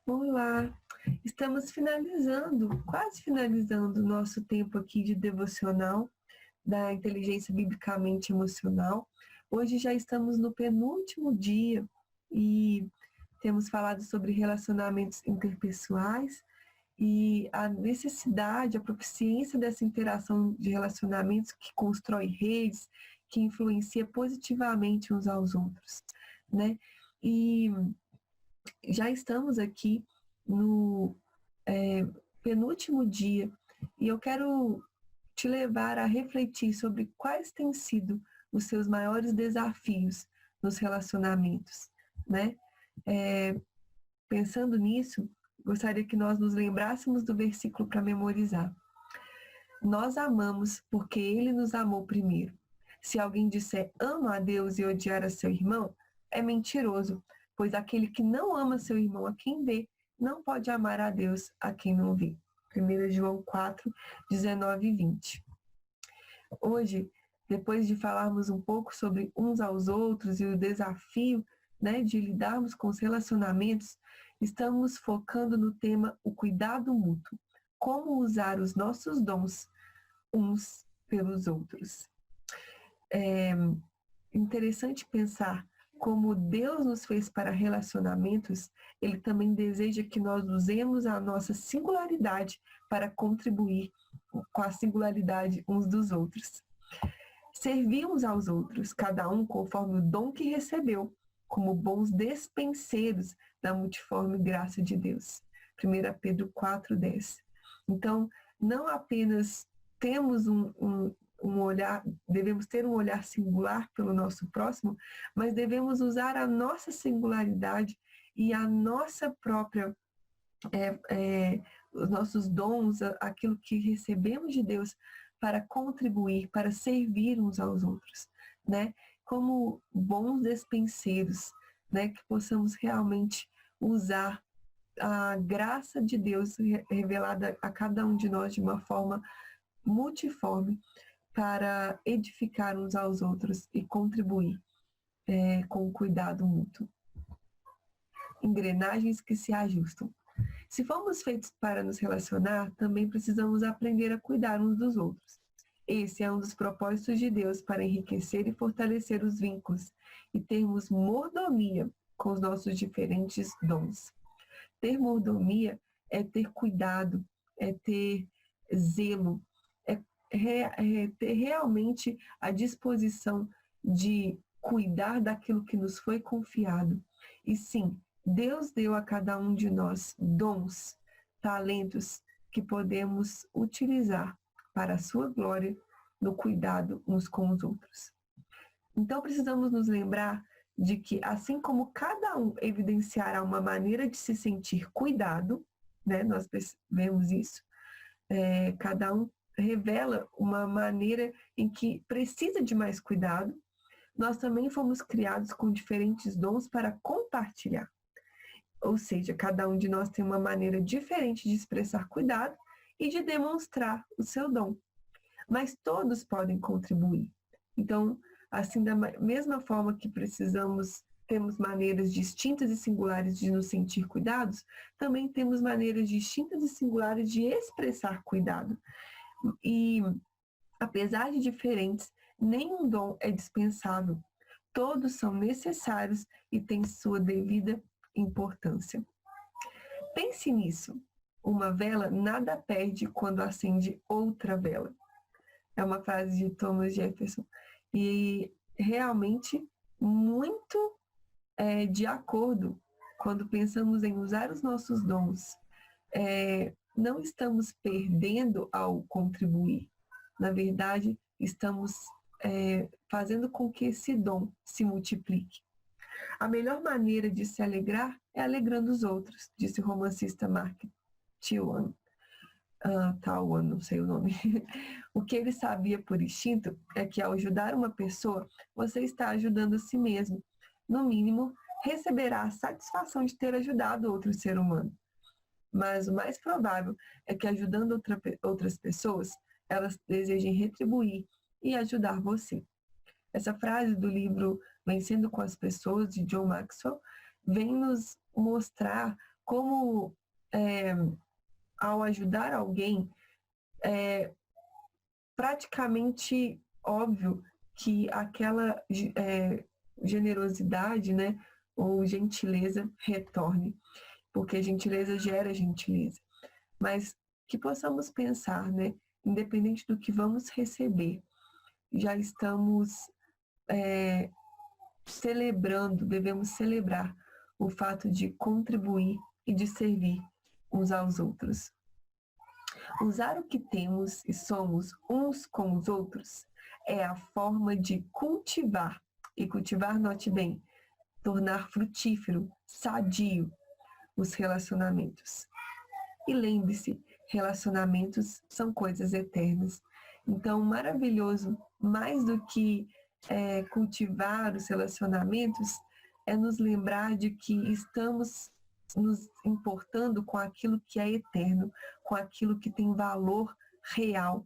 Olá, estamos quase finalizando o nosso tempo aqui de devocional da inteligência biblicamente emocional. Hoje já estamos no penúltimo dia e temos falado sobre relacionamentos interpessoais e a necessidade, a proficiência dessa interação de relacionamentos que constrói redes, que influencia positivamente uns aos outros, né? E já estamos aqui no penúltimo dia e eu quero te levar a refletir sobre quais têm sido os seus maiores desafios nos relacionamentos, né? Pensando nisso, gostaria que nós nos lembrássemos do versículo para memorizar. Nós amamos porque Ele nos amou primeiro. Se alguém disser ama a Deus e odiar a seu irmão, é mentiroso, pois aquele que não ama seu irmão a quem vê, não pode amar a Deus a quem não vê. 1 João 4, 19 e 20. Hoje, depois de falarmos um pouco sobre uns aos outros e o desafio, né, de lidarmos com os relacionamentos, estamos focando no tema o cuidado mútuo. Como usar os nossos dons uns pelos outros. É interessante pensar como Deus nos fez para relacionamentos, Ele também deseja que nós usemos a nossa singularidade para contribuir com a singularidade uns dos outros. Servimos aos outros, cada um conforme o dom que recebeu, como bons despenseiros da multiforme graça de Deus. 1 Pedro 4,10. Então, não apenas temos um olhar, devemos ter um olhar singular pelo nosso próximo, mas devemos usar a nossa singularidade e a nossa própria, os nossos dons, aquilo que recebemos de Deus para contribuir, para servir uns aos outros, né? Como bons despenseiros, né? Que possamos realmente usar a graça de Deus revelada a cada um de nós de uma forma multiforme para edificar uns aos outros e contribuir com o cuidado mútuo. Engrenagens que se ajustam. Se fomos feitos para nos relacionar, também precisamos aprender a cuidar uns dos outros. Esse é um dos propósitos de Deus para enriquecer e fortalecer os vínculos e termos mordomia com os nossos diferentes dons. Ter mordomia é ter cuidado, é ter zelo, é ter realmente a disposição de cuidar daquilo que nos foi confiado. E sim, Deus deu a cada um de nós dons, talentos que podemos utilizar para a sua glória no cuidado uns com os outros. Então precisamos nos lembrar de que, assim como cada um evidenciará uma maneira de se sentir cuidado, né, nós vemos isso, cada um revela uma maneira em que precisa de mais cuidado, nós também fomos criados com diferentes dons para compartilhar. Ou seja, cada um de nós tem uma maneira diferente de expressar cuidado e de demonstrar o seu dom. Mas todos podem contribuir. Então, assim, da mesma forma que temos maneiras distintas e singulares de nos sentir cuidados, também temos maneiras distintas e singulares de expressar cuidado. E, apesar de diferentes, nenhum dom é dispensável. Todos são necessários e têm sua devida importância. Pense nisso. Uma vela nada perde quando acende outra vela. É uma frase de Thomas Jefferson. E realmente muito de acordo quando pensamos em usar os nossos dons. Não estamos perdendo ao contribuir. Na verdade, estamos fazendo com que esse dom se multiplique. A melhor maneira de se alegrar é alegrando os outros, disse o romancista Mark Twain. Não sei o nome. O que ele sabia por instinto é que ao ajudar uma pessoa, você está ajudando a si mesmo. No mínimo, receberá a satisfação de ter ajudado outro ser humano. Mas o mais provável é que ajudando outras pessoas, elas desejem retribuir e ajudar você. Essa frase do livro Vencendo com as Pessoas, de John Maxwell, vem nos mostrar como ao ajudar alguém, é praticamente óbvio que aquela generosidade, né, ou gentileza retorne, porque gentileza gera gentileza. Mas que possamos pensar, né, independente do que vamos receber, já estamos celebrando, devemos celebrar o fato de contribuir e de servir uns aos outros. Usar o que temos e somos uns com os outros é a forma de cultivar, e cultivar, note bem, tornar frutífero, sadio os relacionamentos. E lembre-se, relacionamentos são coisas eternas. Então, maravilhoso, mais do que cultivar os relacionamentos, é nos lembrar de que estamos nos importando com aquilo que é eterno, com aquilo que tem valor real,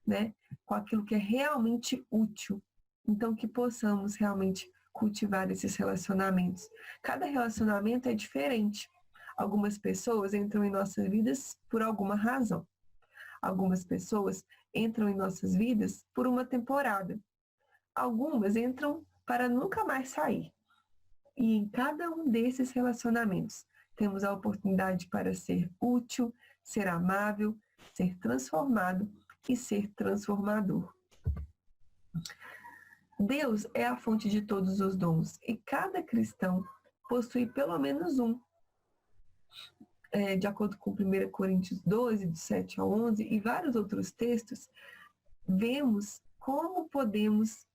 né? Com aquilo que é realmente útil. Então, que possamos realmente cultivar esses relacionamentos. Cada relacionamento é diferente. Algumas pessoas entram em nossas vidas por alguma razão. Algumas pessoas entram em nossas vidas por uma temporada. Algumas entram para nunca mais sair. E em cada um desses relacionamentos, temos a oportunidade para ser útil, ser amável, ser transformado e ser transformador. Deus é a fonte de todos os dons e cada cristão possui pelo menos um. De acordo com 1 Coríntios 12, de 7 a 11 e vários outros textos, vemos como podemos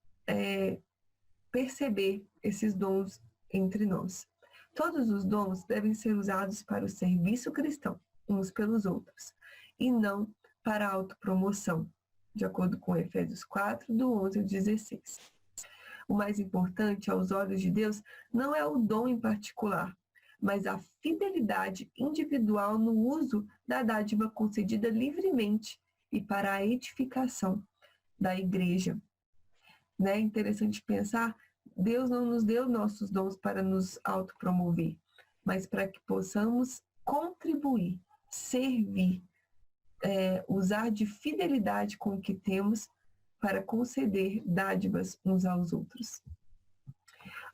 perceber esses dons entre nós. Todos os dons devem ser usados para o serviço cristão, uns pelos outros, e não para a autopromoção, de acordo com Efésios 4, do 11 ao 16. O mais importante aos olhos de Deus não é o dom em particular, mas a fidelidade individual no uso da dádiva concedida livremente e para a edificação da igreja. É interessante pensar, Deus não nos deu nossos dons para nos autopromover, mas para que possamos contribuir, servir, usar de fidelidade com o que temos para conceder dádivas uns aos outros.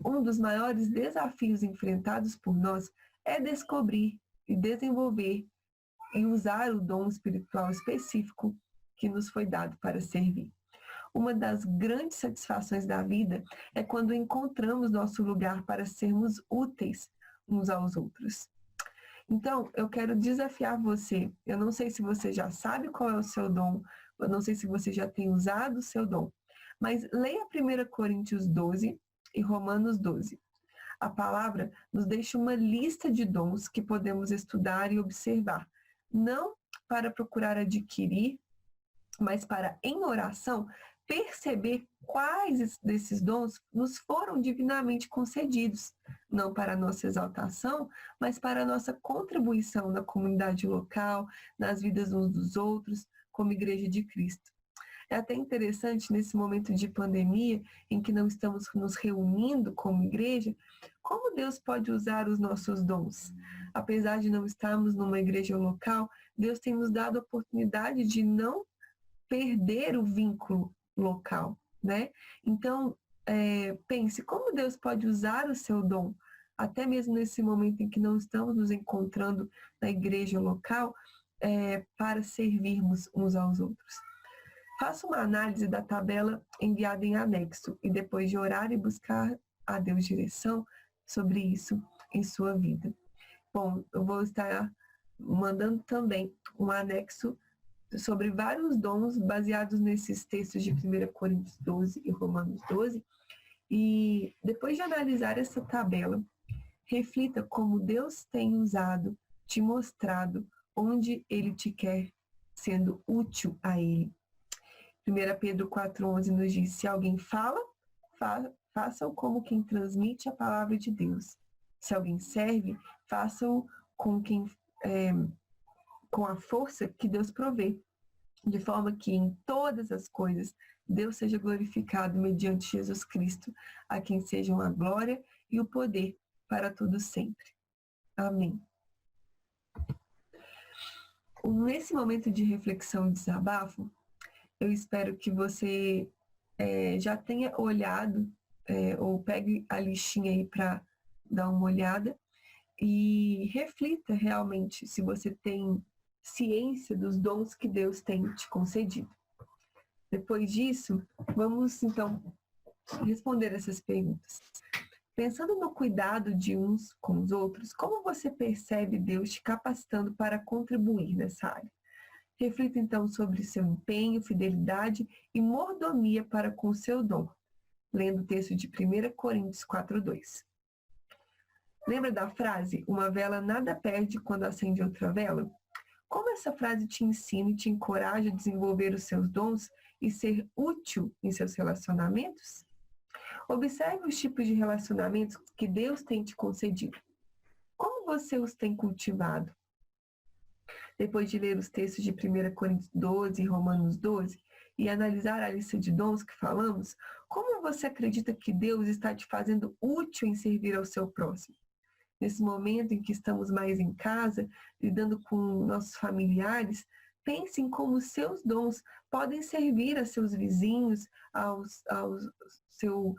Um dos maiores desafios enfrentados por nós é descobrir e desenvolver e usar o dom espiritual específico que nos foi dado para servir. Uma das grandes satisfações da vida é quando encontramos nosso lugar para sermos úteis uns aos outros. Então, eu quero desafiar você. Eu não sei se você já sabe qual é o seu dom, eu não sei se você já tem usado o seu dom, mas leia 1 Coríntios 12 e Romanos 12. A palavra nos deixa uma lista de dons que podemos estudar e observar, não para procurar adquirir, mas para, em oração, perceber quais desses dons nos foram divinamente concedidos, não para a nossa exaltação, mas para a nossa contribuição na comunidade local, nas vidas uns dos outros, como Igreja de Cristo. É até interessante, nesse momento de pandemia, em que não estamos nos reunindo como igreja, como Deus pode usar os nossos dons. Apesar de não estarmos numa igreja local, Deus tem nos dado a oportunidade de não perder o vínculo local, né? Então, pense, como Deus pode usar o seu dom, até mesmo nesse momento em que não estamos nos encontrando na igreja local, para servirmos uns aos outros. Faça uma análise da tabela enviada em anexo e depois de orar e buscar a Deus direção sobre isso em sua vida. Bom, eu vou estar mandando também um anexo sobre vários dons baseados nesses textos de 1 Coríntios 12 e Romanos 12. E depois de analisar essa tabela, reflita como Deus tem usado, te mostrado onde Ele te quer sendo útil a Ele. 1 Pedro 4,11 nos diz, se alguém fala, faça-o como quem transmite a palavra de Deus. Se alguém serve, faça-o com a força que Deus provê, de forma que em todas as coisas Deus seja glorificado mediante Jesus Cristo, a quem sejam a glória e o poder para todos sempre. Amém. nesse momento de reflexão e desabafo, eu espero que você já tenha olhado, ou pegue a listinha aí para dar uma olhada e reflita realmente se você tem ciência dos dons que Deus tem te concedido. Depois disso, vamos então responder essas perguntas. Pensando no cuidado de uns com os outros, como você percebe Deus te capacitando para contribuir nessa área? Reflita então sobre seu empenho, fidelidade e mordomia para com o seu dom, lendo o texto de 1 Coríntios 4:2. Lembra da frase, uma vela nada perde quando acende outra vela? Como essa frase te ensina e te encoraja a desenvolver os seus dons e ser útil em seus relacionamentos? Observe os tipos de relacionamentos que Deus tem te concedido. Como você os tem cultivado? Depois de ler os textos de 1 Coríntios 12 e Romanos 12 e analisar a lista de dons que falamos, como você acredita que Deus está te fazendo útil em servir ao seu próximo? Nesse momento em que estamos mais em casa, lidando com nossos familiares, pense em como seus dons podem servir a seus vizinhos, ao seu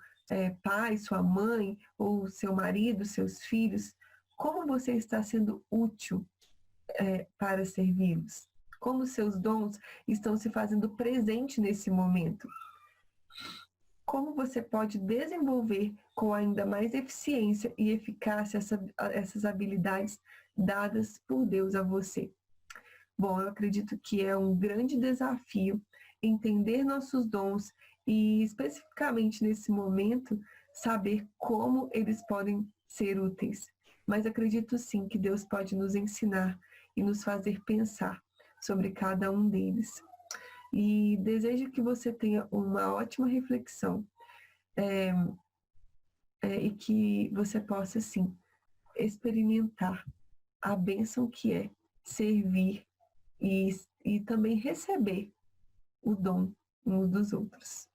pai, sua mãe, ou seu marido, seus filhos. Como você está sendo útil para servi-los? Como seus dons estão se fazendo presente nesse momento? Como você pode desenvolver com ainda mais eficiência e eficácia essas habilidades dadas por Deus a você? Bom, eu acredito que é um grande desafio entender nossos dons e, especificamente nesse momento, saber como eles podem ser úteis. Mas acredito sim que Deus pode nos ensinar e nos fazer pensar sobre cada um deles. E desejo que você tenha uma ótima reflexão e que você possa, sim, experimentar a bênção que é servir e também receber o dom uns dos outros.